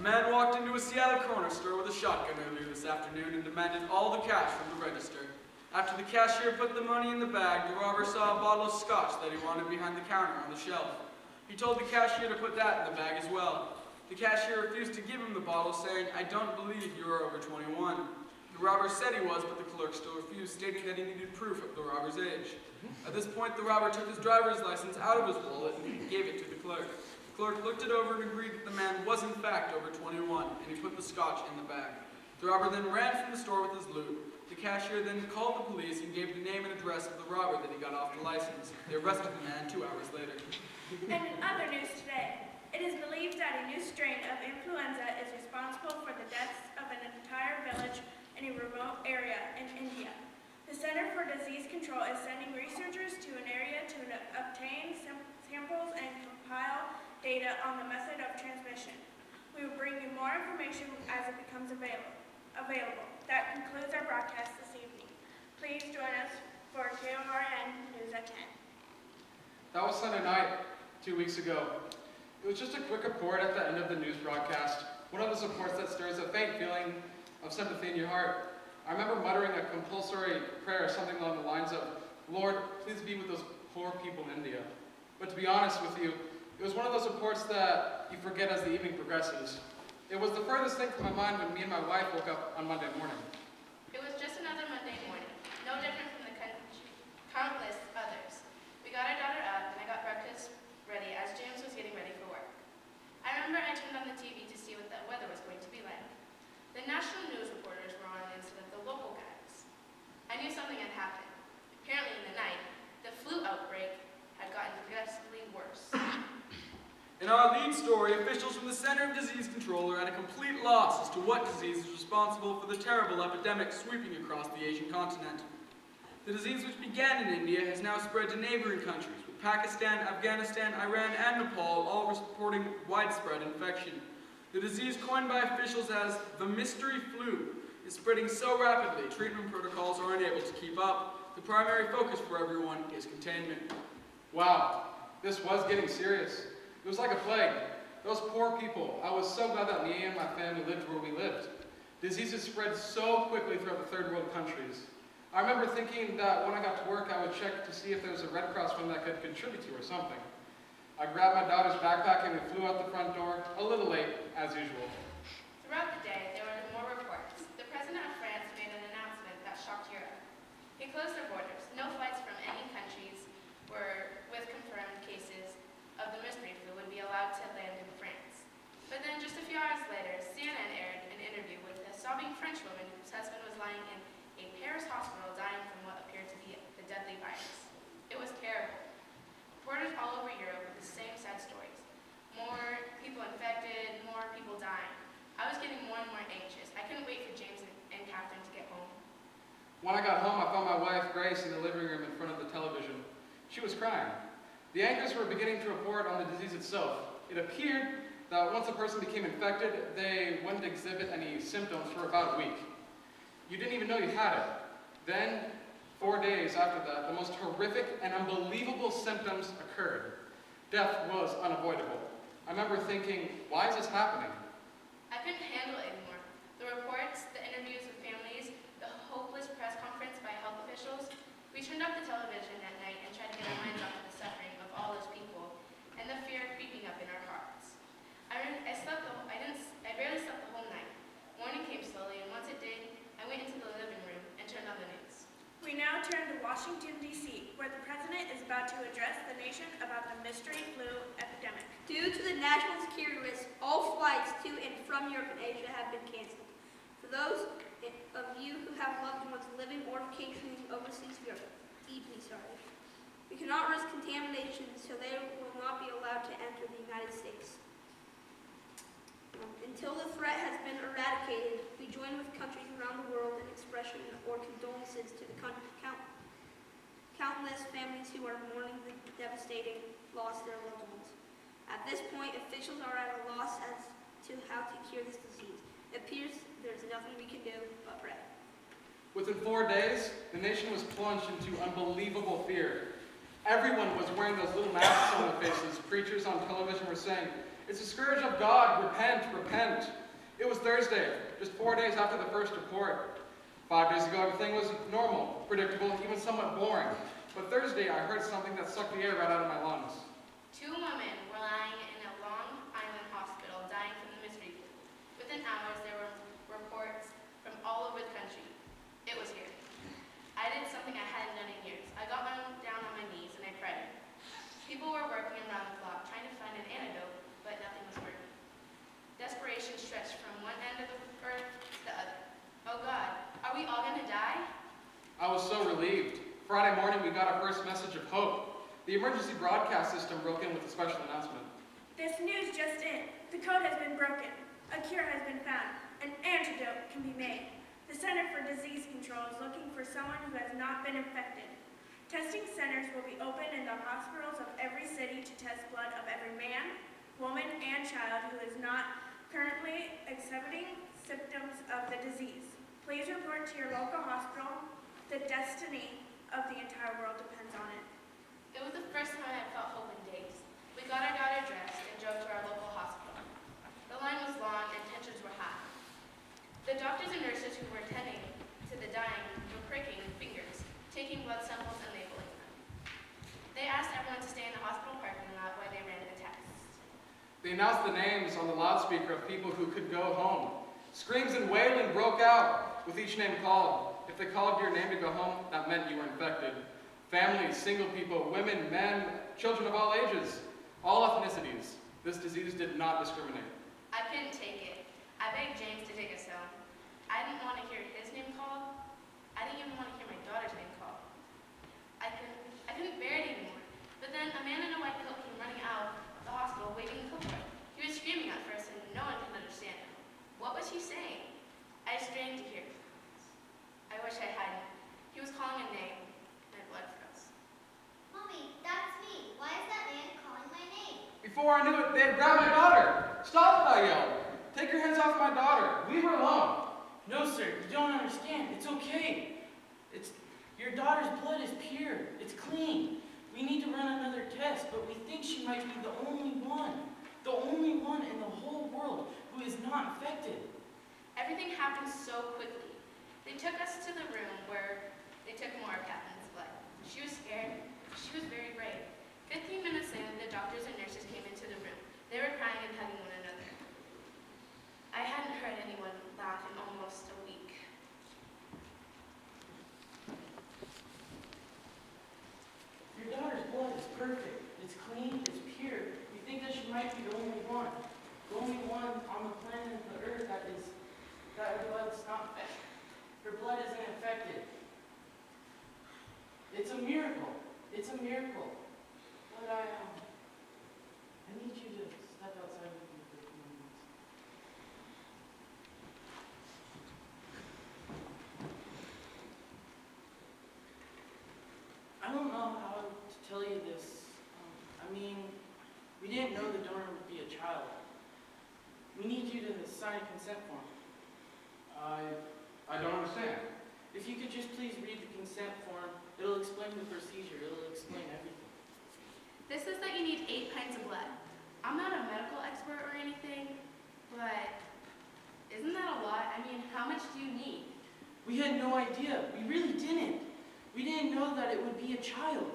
A man walked into a Seattle corner store with a shotgun earlier this afternoon and demanded all the cash from the register. After the cashier put the money in the bag, the robber saw a bottle of scotch that he wanted behind the counter on the shelf. He told the cashier to put that in the bag as well. The cashier refused to give him the bottle, saying, "I don't believe you are over 21. The robber said he was, but the clerk still refused, stating that he needed proof of the robber's age. At this point, the robber took his driver's license out of his wallet and gave it to the clerk. The clerk looked it over and agreed that the man was in fact over 21, and he put the scotch in the bag. The robber then ran from the store with his loot. The cashier then called the police and gave the name and address of the robber that he got off the license. They arrested the man 2 hours later. And in other news today, it is believed that a new strain of influenza is responsible for the deaths of an entire village in a remote area in India. The Center for Disease Control is sending researchers to an area to obtain samples and compile data on the method of transmission. We will bring you more information as it becomes available. That concludes our broadcast this evening. Please join us for KORN News at 10. That was Sunday night, 2 weeks ago. It was just a quick report at the end of the news broadcast. One of those reports that stirs a faint feeling of sympathy in your heart. I remember muttering a compulsory prayer, something along the lines of, "Lord, please be with those poor people in India." But to be honest with you, it was one of those reports that you forget as the evening progresses. It was the furthest thing from my mind when me and my wife woke up on Monday morning. It was just another Monday morning, no different from the countless others. We got our daughter up and I got breakfast ready as James was getting ready for work. I remember I turned on the TV to see what the weather was going to be like. The national news reporters were on instead of the local guys. I knew something had happened. Apparently in the night, the flu outbreak had gotten progressively worse. In our lead story, officials from the Center of Disease Control are at a complete loss as to what disease is responsible for the terrible epidemic sweeping across the Asian continent. The disease, which began in India, has now spread to neighboring countries, with Pakistan, Afghanistan, Iran, and Nepal all reporting widespread infection. The disease, coined by officials as the mystery flu, is spreading so rapidly, treatment protocols are unable to keep up. The primary focus for everyone is containment. Wow, this was getting serious. It was like a plague. Those poor people. I was so glad that me and my family lived where we lived. Diseases spread so quickly throughout the third world countries. I remember thinking that when I got to work, I would check to see if there was a Red Cross fund that I could contribute to or something. I grabbed my daughter's backpack and we flew out the front door, a little late, as usual. Throughout the day, there were more reports. The president of France made an announcement that shocked Europe. He closed their borders. No flights from any countries with confirmed cases of the mystery flu would be allowed to land in France. But then just a few hours later, CNN aired an interview with a sobbing French woman whose husband was lying in a Paris hospital dying from what appeared to be the deadly virus. It was terrible. Reporters all over Europe with the same sad stories. More people infected, more people dying. I was getting more and more anxious. I couldn't wait for James and Kathryn to get home. When I got home, I found my wife, Grace, in the living room in front of the television. She was crying. The anchors were beginning to report on the disease itself. It appeared that once a person became infected, they wouldn't exhibit any symptoms for about a week. You didn't even know you had it. Then, 4 days after that, the most horrific and unbelievable symptoms occurred. Death was unavoidable. I remember thinking, why is this happening? I couldn't handle it anymore. The reports, the interviews with families, the hopeless press conference by health officials. We turned off the television at night and tried to get our minds off of the suffering of all those people and the fear creeping up in our hearts. I barely slept the whole night. Morning came slowly, and once it did, I went into the living room and turned on the news. We now turn to Washington, D.C., where the president is about to address the nation about the mystery flu epidemic. Due to the national security risk, all flights to and from Europe and Asia have been canceled. For those of you who have loved ones living or vacationing overseas, we are deeply sorry. We cannot risk contamination, so they will not be allowed to enter the United States. Until the threat has been eradicated, we join with countries around the world in expression or condolences to the countless families who are mourning the devastating loss of their loved ones. At this point, officials are at a loss as to how to cure this disease. It appears there's nothing we can do but pray. Within 4 days, the nation was plunged into unbelievable fear. Everyone was wearing those little masks on their faces. Preachers on television were saying, "It's a scourge of God, repent, repent." It was Thursday, just 4 days after the first report. 5 days ago, everything was normal, predictable, even somewhat boring. But Thursday, I heard something that sucked the air right out of my lungs. 2 women were lying in a Long Island hospital dying from the mystery flu. Within hours, there were reports from all over the country. It was here. I did something I hadn't done in years. I got down on my knees and I prayed. People were working around the clock trying to find an antidote, but nothing was working. Desperation stretched from one end of the earth to the other. Oh God, are we all gonna die? I was so relieved. Friday morning, we got our first message of hope. The emergency broadcast system broke in with a special announcement. This news just in. The code has been broken. A cure has been found. An antidote can be made. The Center for Disease Control is looking for someone who has not been infected. Testing centers will be open in the hospitals of every city to test blood of every man, woman, and child who is not currently exhibiting symptoms of the disease. Please report to your local hospital. The destiny of the entire world depends on it. It was the first time I had felt hope in days. We got our daughter dressed and drove to our local hospital. The line was long and tensions were high. The doctors and nurses who were attending to the dying were pricking fingers, taking blood samples and labeling them. They asked everyone to stay in the hospital parking lot while they ran the tests. They announced the names on the loudspeaker of people who could go home. Screams and wailing broke out with each name called. If they called your name to go home, that meant you were infected. Families, single people, women, men, children of all ages, all ethnicities. This disease did not discriminate. I couldn't take it. I begged James to take us home. I didn't want to hear his name called. I didn't even want to hear my daughter's name called. I couldn't bear it anymore. But then a man in a white coat came running out of the hospital waving a clipboard. He was screaming at first and no one could understand him. What was he saying? I strained to hear. I wish I hadn't. He was calling a name. My blood froze. Mommy, that's me. Why is that man calling my name? Before I knew it, they had grabbed my daughter. "Stop it," I yelled. "Take your hands off my daughter. Leave her alone." No, sir, you don't understand. It's okay. Your daughter's blood is pure. It's clean. We need to run another test, but we think she might be the only one in the whole world who is not infected. Everything happened so quickly. They took us to the room where they took more of Kathryn's blood. She was scared. She was very brave. 15 minutes in, the doctors and nurses came into the room. They were crying and hugging one another. I hadn't heard anyone laugh in almost a week. Your daughter's blood is perfect. It's clean. It's pure. We think that she might be the only one on the planet of the earth that her blood's not infected. Her blood isn't infected. It's a miracle. It's a miracle. But I need you to step outside with me for a few minutes. I don't know how to tell you this. We didn't know the donor would be a child. We need you to sign a consent form. I don't understand. If you could just please read the consent form, it'll explain the procedure. It'll explain everything. This says that you need 8 pints of blood. I'm not a medical expert or anything, but isn't that a lot? How much do you need? We had no idea. We really didn't. We didn't know that it would be a child.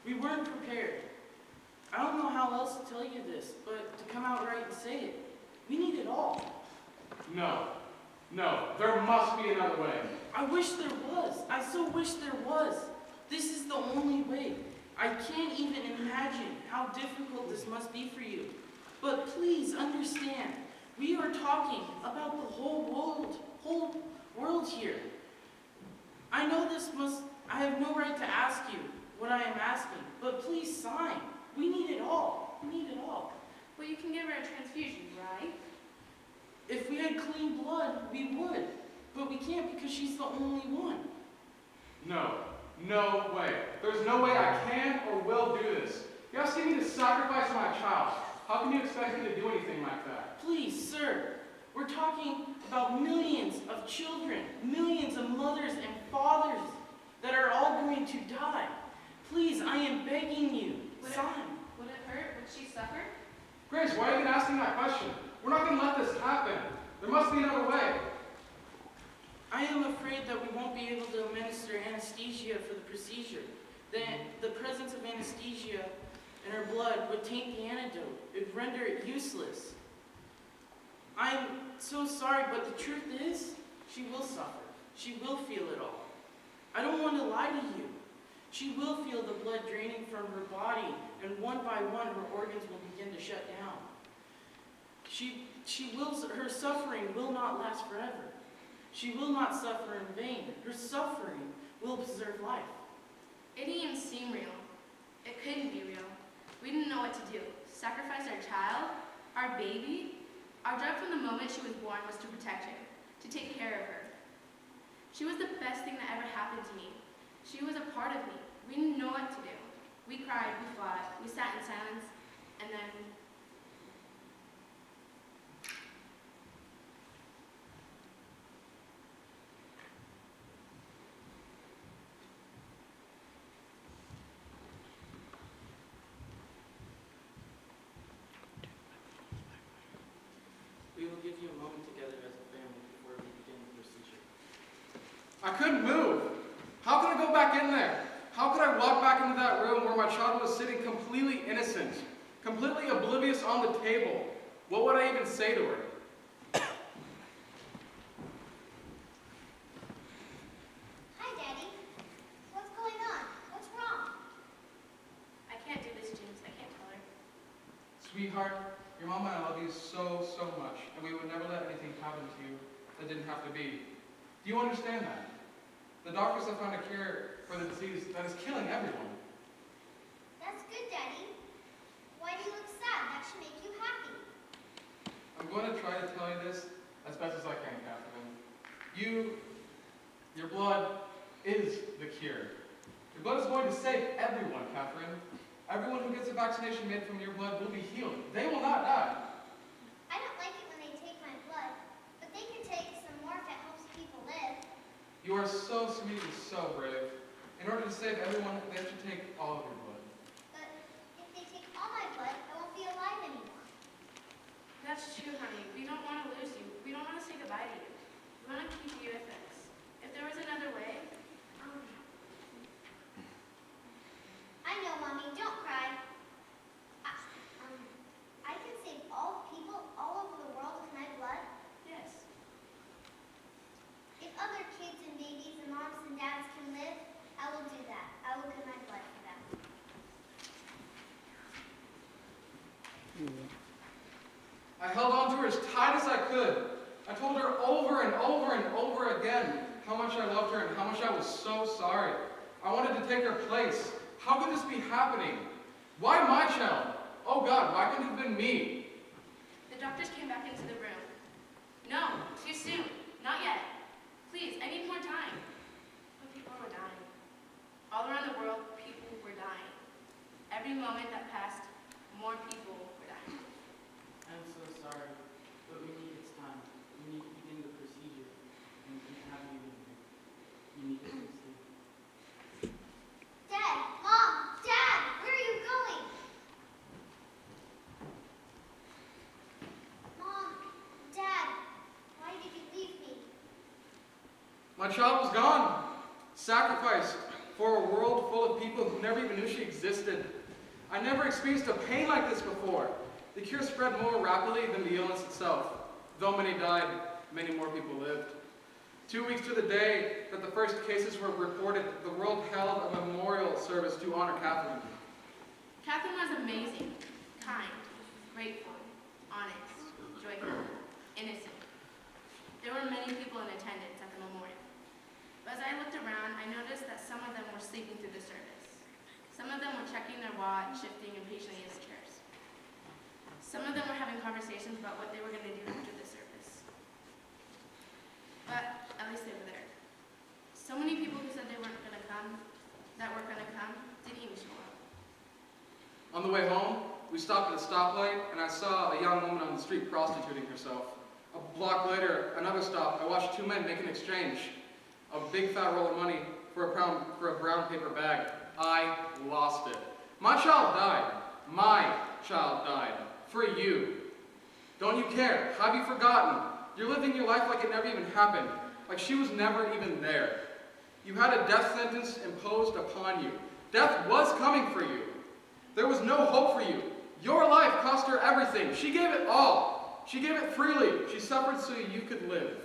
We weren't prepared. I don't know how else to tell you this, but to come out right and say it. We need it all. No, there must be another way. I wish there was. I so wish there was. This is the only way. I can't even imagine how difficult this must be for you. But please understand, we are talking about the whole world here. I know I have no right to ask you what I am asking, but please sign. We need it all. We need it all. Well, you can give her a transfusion, right? If we had clean blood, we would. But we can't because she's the only one. No way. There's no way I can or will do this. You're asking me to sacrifice my child. How can you expect me to do anything like that? Please, sir. We're talking about millions of children, millions of mothers and fathers that are all going to die. Please, I am begging you. Would it- Sign. Would it hurt? Would she suffer? Grace, why are you even asking that question? We're not going to let this happen. There must be another way. I am afraid that we won't be able to administer anesthesia for the procedure. The presence of anesthesia in her blood would taint the antidote. It would render it useless. I'm so sorry, but the truth is, she will suffer. She will feel it all. I don't want to lie to you. She will feel the blood draining from her body, and one by one her organs will begin to shut down. Her suffering will not last forever. She will not suffer in vain. Her suffering will preserve life. It didn't even seem real. It couldn't be real. We didn't know what to do. Sacrifice our child, our baby. Our job from the moment she was born was to protect her, to take care of her. She was the best thing that ever happened to me. She was a part of me. We didn't know what to do. We cried, we fought, we sat in silence, and then We will give you a moment together as a family before we begin the procedure. I couldn't move. How could I go back in there? How could I walk back into that room where my child was sitting completely innocent, completely oblivious on the table? What would I even say to her? Hi, Daddy. What's going on? What's wrong? I can't do this, James. I can't tell her. Sweetheart, your mom and I love you so, so much, and we would never let anything happen to you that didn't have to be. Do you understand that? The doctors have found a cure for the disease that is killing everyone. That's good, Daddy. Why do you look sad? That should make you happy. I'm going to try to tell you this as best as I can, Kathryn. Your blood is the cure. Your blood is going to save everyone, Kathryn. Everyone who gets a vaccination made from your blood will be healed. They will not die. I don't like it when they take my blood, but they can take some more if it helps people live. You are so sweet and so brave. In order to save everyone, they should take all of your blood. But if they take all my blood, I won't be alive anymore. That's true, honey. We don't want to lose you. We don't want to say goodbye to you. We want to keep you with us. If there was another way, I know, Mommy. Don't cry. I can save all people all over the world with my blood. yes. If other kids and babies and moms and dads can live, I will do that. I will give my blood for them. I held on to her as tight as I could. I told her over and over and over again how much I loved her and how much I was so sorry. I wanted to take her place. How could this be happening? Why my child? Oh God, why couldn't it have been me? The doctors came back into the room. No, too soon. Not yet. Please, I need more time. But people were dying. All around the world, people were dying. Every moment that passed, more people were dying. I'm so sorry, but we need its time. We need to begin the procedure, and we can't have you in here. You need to sleep. Dad! Mom! Dad! Where are you going? Mom! Dad! Why did you leave me? My child was gone, sacrificed for a world full of people who never even knew she existed. I never experienced a pain like this before. The cure spread more rapidly than the illness itself. Though many died, many more people lived. 2 weeks to the day that the first cases were reported, the world held a memorial service to honor Kathryn. Kathryn was amazing, kind, grateful, honest, joyful, innocent. There were many people in attendance at the memorial. But as I looked around, I noticed that some of them were sleeping through the service. Some of them were checking their watch, shifting impatiently in chairs. Some of them were having conversations about what they were going to do after the service. But at least they were there. So many people who said they weren't going to come, that were going to come, didn't even show up. On the way home, we stopped at a stoplight, and I saw a young woman on the street prostituting herself. A block later, another stop, I watched 2 men make an exchange. A big fat roll of money for a brown paper bag. I lost it. My child died. My child died. For you. Don't you care? Have you forgotten? You're living your life like it never even happened. Like she was never even there. You had a death sentence imposed upon you. Death was coming for you. There was no hope for you. Your life cost her everything. She gave it all. She gave it freely. She suffered so you could live.